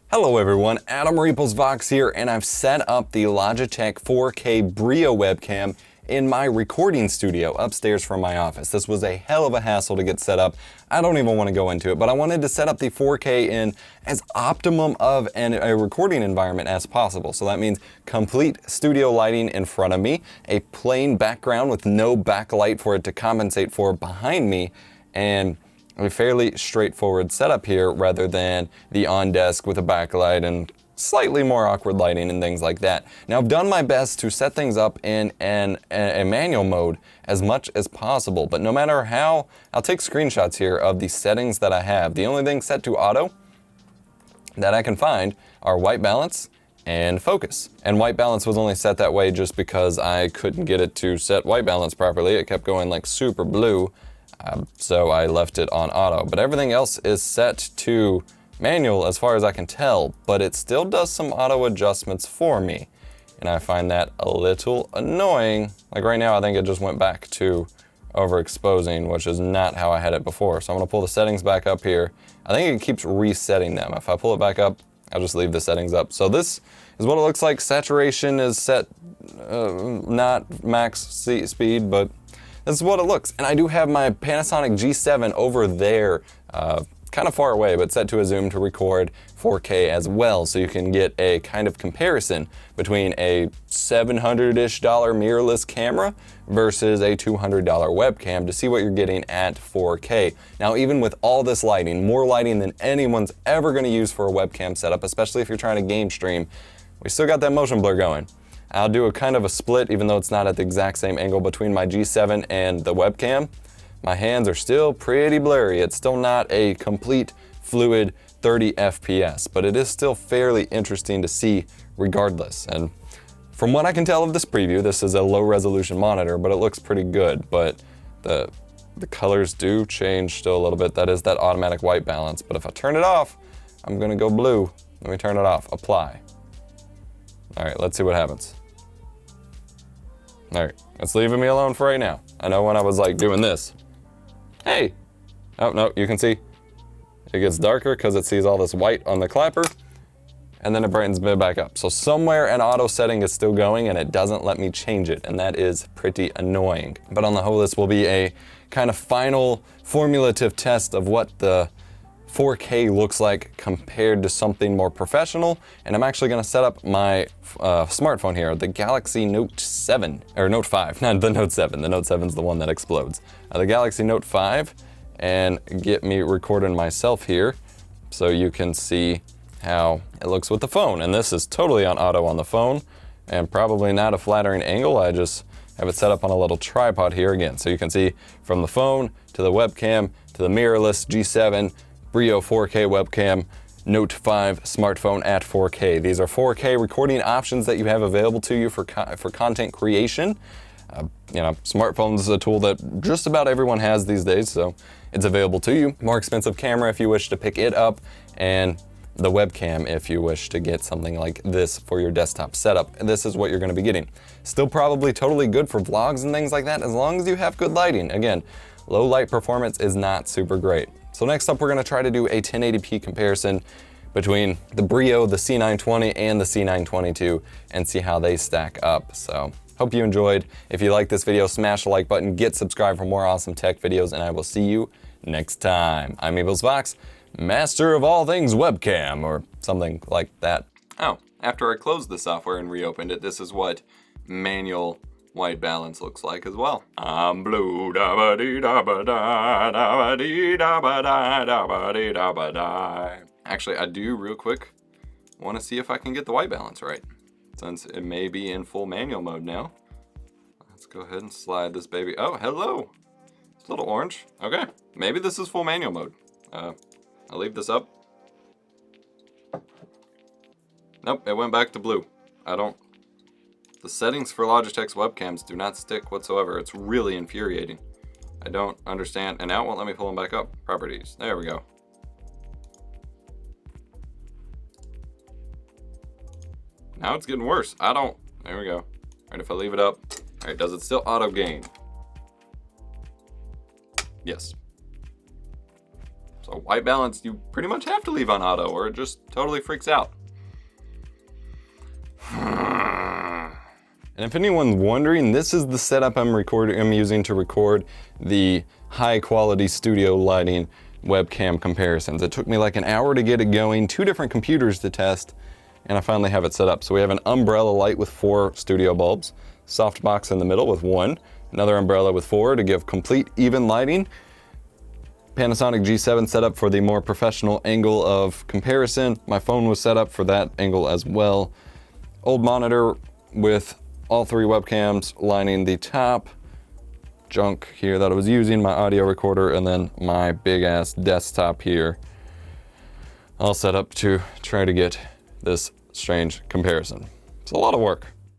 Hello everyone, Adam Vox here, and I've set up the Logitech 4K BRIO webcam in my recording studio upstairs from my office. This was a hell of a hassle to get set up. I don't even want to go into it, but I wanted to set up the 4K in as optimum of a recording environment as possible. So that means complete studio lighting in front of me, a plain background with no backlight for it to compensate for behind me, and a fairly straightforward setup here rather than the on desk with a backlight and slightly more awkward lighting and things like that. Now I've done my best to set things up in a manual mode as much as possible, but no matter how, I'll take screenshots here of the settings that I have. The only thing set to auto that I can find are white balance and focus. And white balance was only set that way just because I couldn't get it to set white balance properly. It kept going like super blue. So I left it on auto, but everything else is set to manual as far as I can tell, but it still does some auto adjustments for me. And I find that a little annoying. Like right now, I think it just went back to overexposing, which is not how I had it before. So I'm gonna pull the settings back up here. I think it keeps resetting them. If I pull it back up, I'll just leave the settings up. So this is what it looks like. Saturation is set, not max speed, but this is what it looks. And I do have my Panasonic G7 over there, kind of far away, but set to a zoom to record 4K as well. So you can get a kind of comparison between a $700-ish mirrorless camera versus a $200 webcam to see what you're getting at 4K. Now, even with all this lighting, more lighting than anyone's ever gonna use for a webcam setup, especially if you're trying to game stream, we still got that motion blur going. I'll do a kind of a split, even though it's not at the exact same angle between my G7 and the webcam. My hands are still pretty blurry. It's still not a complete fluid 30 FPS, but it is still fairly interesting to see regardless. And from what I can tell of this preview, this is a low resolution monitor, but it looks pretty good. But the colors do change still a little bit. That is that automatic white balance. But if I turn it off, I'm gonna go blue. Let me turn it off, apply. All right, let's see what happens. All right, it's leaving me alone for right now. I know when I was like doing this, hey, oh no, you can see it gets darker because it sees all this white on the clapper, and then it brightens me back up. So somewhere an auto setting is still going and it doesn't let me change it, and that is pretty annoying. But on the whole, this will be a kind of final formulative test of what the 4K looks like compared to something more professional. And I'm actually gonna set up my smartphone here, the Galaxy Note 7, or Note 5, not the Note 7. The Note 7's the one that explodes. The Galaxy Note 5, and get me recording myself here so you can see how it looks with the phone. And this is totally on auto on the phone, and probably not a flattering angle. I just have it set up on a little tripod here again. So you can see from the phone to the webcam to the mirrorless G7, BRIO 4K webcam, Note 5 smartphone at 4K. These are 4K recording options that you have available to you for content creation. You know, smartphones is a tool that just about everyone has these days, so it's available to you. More expensive camera if you wish to pick it up, and the webcam if you wish to get something like this for your desktop setup. And this is what you're gonna be getting. Still probably totally good for vlogs and things like that, as long as you have good lighting. Again, low light performance is not super great. So next up, we're gonna try to do a 1080p comparison between the BRIO, the C920, and the C922, and see how they stack up. So hope you enjoyed. If you like this video, smash the like button, get subscribed for more awesome tech videos, and I will see you next time. I'm OBS Vox, master of all things webcam, or something like that. Oh, after I closed the software and reopened it, this is what manual white balance looks like as well. I'm blue, da ba dee da ba da da ba dee da ba da da ba dee da ba da. Actually, I do real quick want to see if I can get the white balance right, since it may be in full manual mode now. Let's go ahead and slide this baby. Oh, hello. It's a little orange. Okay, maybe this is full manual mode. I'll leave this up. Nope, it went back to blue. The settings for Logitech's webcams do not stick whatsoever. It's really infuriating. I don't understand. And now it won't let me pull them back up. Properties. There we go. Now it's getting worse. There we go. All right, if I leave it up. All right, does it still auto gain? Yes. So white balance, you pretty much have to leave on auto or it just totally freaks out. And if anyone's wondering, this is the setup I'm using to record the high quality studio lighting webcam comparisons. It took me like an hour to get it going, 2 different computers to test, and I finally have it set up. So we have an umbrella light with 4 studio bulbs, softbox in the middle with 1, another umbrella with 4 to give complete even lighting. Panasonic G7 set up for the more professional angle of comparison. My phone was set up for that angle as well. Old monitor with all 3 webcams lining the top. Junk here that I was using, my audio recorder, and then my big ass desktop here. All set up to try to get this strange comparison. It's a lot of work.